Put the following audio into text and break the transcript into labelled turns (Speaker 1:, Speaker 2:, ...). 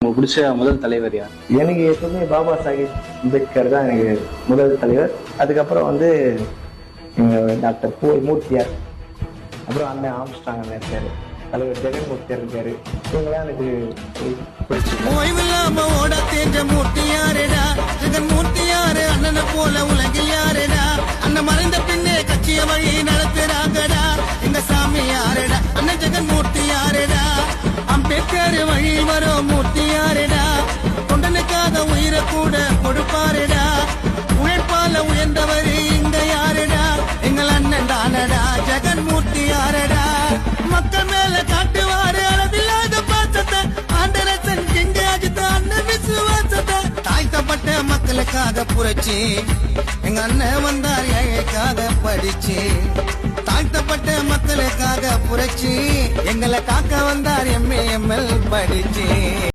Speaker 1: உங்களுக்கு பிடிச்ச முதல் தலைவர் யார்?
Speaker 2: எனக்கு எப்பவுமே பாபா சாஹேப் அம்பேத்கர் தான் எனக்கு முதல் தலைவர். அதுக்கப்புறம் வந்து டாக்டர் மூர்த்தியார், அப்புறம் அண்ணன் ஆம்ஸ்ட்ராங் அண்ணன் இருக்காரு, தலைவர் ஜெகன் மூர்த்தியார் இருக்காரு. இவங்களாம் எனக்கு பிடிச்சிருக்கு.
Speaker 3: அண்ணனை போல உலகில் யாருடா? அண்ணன் மறைந்த பின்னே கட்சிய வழி நடத்துறாங்கடா. எங்க சாமி யாருடா? அண்ணன் ஜெகன் மூர்த்தி யாருடா? அம்பேத்கர் வழி வரும் மூர்த்தி யாருடா? தொண்டனுக்காக உயிரை கூட கொடுப்பாருடா. உழைப்பால உயர்ந்தவர் இங்க யாருடா? எங்கள் அண்ணன் தானடா ஜெகன் மூர்த்தி யாருடா? மக்கள் மேல காட்டுவாரு அளவில்லாத பாசத்தை. ஆண்டரசன் எங்க அஜித்த அண்ணன் விசுவாசத்தை. தாழ்த்தப்பட்ட மக்களுக்காக புரட்சி எங்க அண்ணன் வந்தார் ஏழைக்காக படிச்சு. தாழ்த்தப்பட்ட மக்களுக்காக புரட்சி எங்களை காக்க வந்தார் MAML படிச்சு.